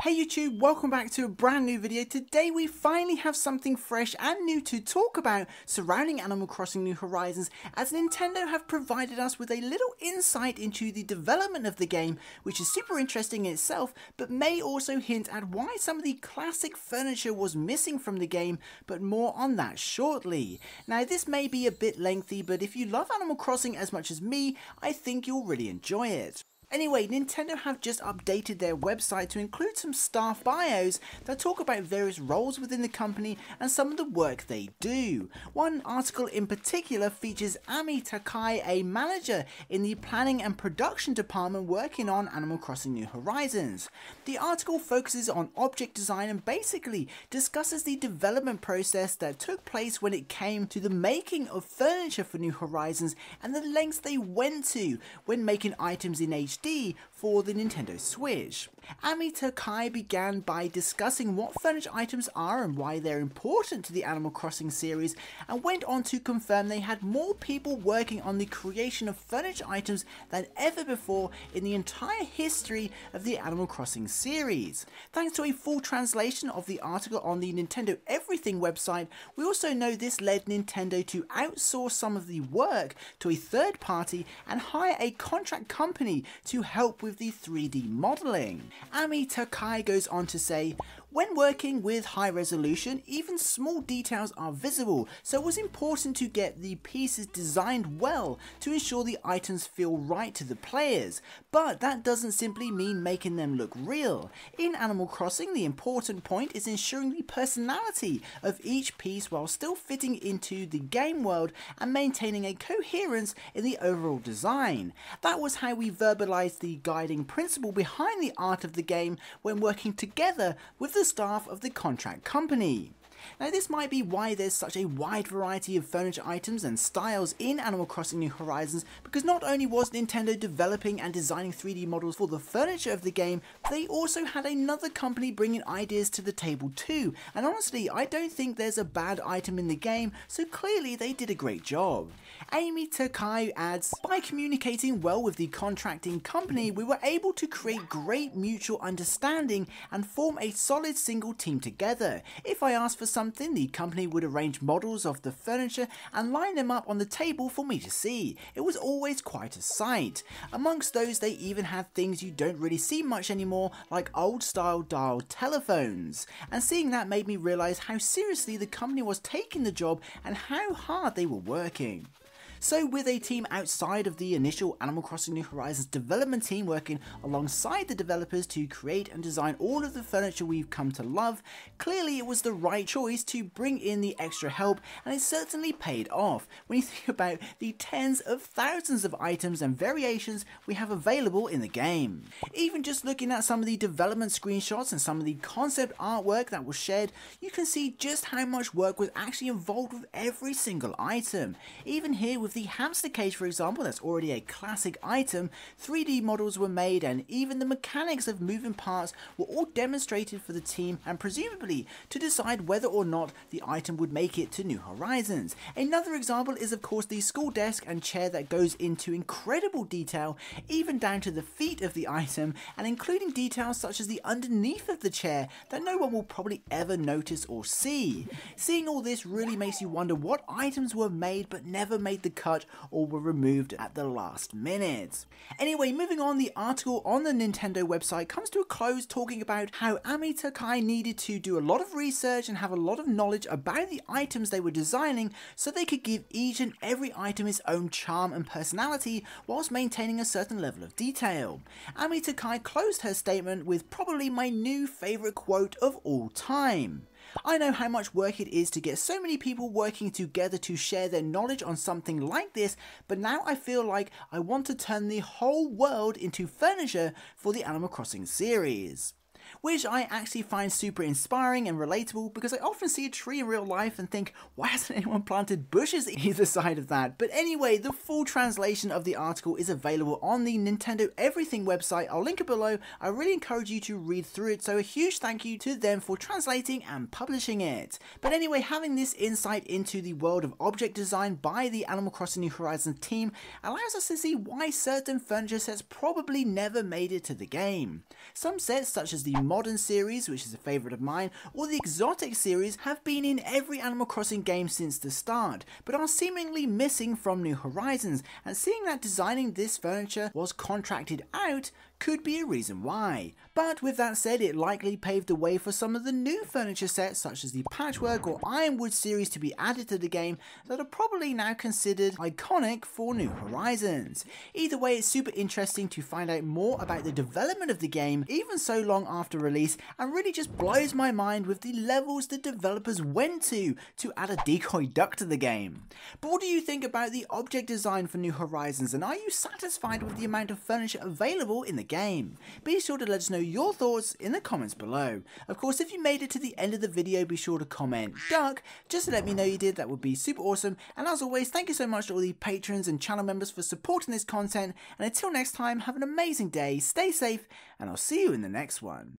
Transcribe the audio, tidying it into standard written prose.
Hey YouTube, welcome back to a brand new video. Today we finally have something fresh and new to talk about surrounding Animal Crossing New Horizons, as Nintendo have provided us with a little insight into the development of the game, which is super interesting in itself, but may also hint at why some of the classic furniture was missing from the game, but more on that shortly. Now this may be a bit lengthy, but if you love Animal Crossing as much as me, I think you'll really enjoy it. Anyway, Nintendo have just updated their website to include some staff bios that talk about various roles within the company and some of the work they do. One article in particular features Ami Takai, a manager in the planning and production department working on Animal Crossing New Horizons. The article focuses on object design and basically discusses the development process that took place when it came to the making of furniture for New Horizons and the lengths they went to when making items in HD for the Nintendo Switch. Ami Takai began by discussing what furniture items are and why they're important to the Animal Crossing series, and went on to confirm they had more people working on the creation of furniture items than ever before in the entire history of the Animal Crossing series. Thanks to a full translation of the article on the NintendoEverything website, we also know this led Nintendo to outsource some of the work to a third party and hire a contract company to help with the 3D modelling. Ami Takai goes on to say, when working with high resolution, even small details are visible, so it was important to get the pieces designed well to ensure the items feel right to the players. But that doesn't simply mean making them look real. In Animal Crossing, the important point is ensuring the personality of each piece while still fitting into the game world and maintaining a coherence in the overall design. That was how we verbalized the guiding principle behind the art of the game when working together with the staff of the contract company. Now this might be why there's such a wide variety of furniture items and styles in Animal Crossing New Horizons, because not only was Nintendo developing and designing 3D models for the furniture of the game, they also had another company bringing ideas to the table too, and honestly I don't think there's a bad item in the game, so clearly they did a great job. Ami Takai adds, by communicating well with the contracting company, we were able to create great mutual understanding and form a solid single team together. If I asked for something, the company would arrange models of the furniture and line them up on the table for me to see. It was always quite a sight. Amongst those, they even had things you don't really see much anymore, like old style dial telephones. And seeing that made me realise how seriously the company was taking the job and how hard they were working. So with a team outside of the initial Animal Crossing New Horizons development team working alongside the developers to create and design all of the furniture we've come to love, clearly it was the right choice to bring in the extra help, and it certainly paid off when you think about the tens of thousands of items and variations we have available in the game. Even just looking at some of the development screenshots and some of the concept artwork that was shared, you can see just how much work was actually involved with every single item. Even here with the hamster cage, for example, that's already a classic item, 3D models were made and even the mechanics of moving parts were all demonstrated for the team and presumably to decide whether or not the item would make it to New Horizons. Another example is of course the school desk and chair that goes into incredible detail, even down to the feet of the item, and including details such as the underneath of the chair that no one will probably ever notice or see. Seeing all this really makes you wonder what items were made but never made the cut or were removed at the last minute. Anyway, moving on, the article on the Nintendo website comes to a close talking about how Ami Takai needed to do a lot of research and have a lot of knowledge about the items they were designing so they could give each and every item its own charm and personality whilst maintaining a certain level of detail. Ami Takai closed her statement with probably my new favourite quote of all time. I know how much work it is to get so many people working together to share their knowledge on something like this, but now I feel like I want to turn the whole world into furniture for the Animal Crossing series. Which I actually find super inspiring and relatable, because I often see a tree in real life and think, why hasn't anyone planted bushes either side of that? But anyway, the full translation of the article is available on the NintendoEverything website. I'll link it below. I really encourage you to read through it, so a huge thank you to them for translating and publishing it. But anyway, having this insight into the world of object design by the Animal Crossing New Horizons team allows us to see why certain furniture sets probably never made it to the game. Some sets, such as the Modern series, which is a favourite of mine, or the Exotic series have been in every Animal Crossing game since the start, but are seemingly missing from New Horizons, and seeing that designing this furniture was contracted out could be a reason why. But with that said, it likely paved the way for some of the new furniture sets such as the Patchwork or Ironwood series to be added to the game that are probably now considered iconic for New Horizons. Either way, it's super interesting to find out more about the development of the game even so long after release, and really just blows my mind with the levels the developers went to add a decoy duck to the game. But what do you think about the object design for New Horizons, and are you satisfied with the amount of furniture available in the game? Be sure to let us know your thoughts in the comments below. Of course, if you made it to the end of the video, be sure to comment duck just to let me know you did. That would be super awesome. And as always, thank you so much to all the patrons and channel members for supporting this content, and until next time, have an amazing day, stay safe, and I'll see you in the next one.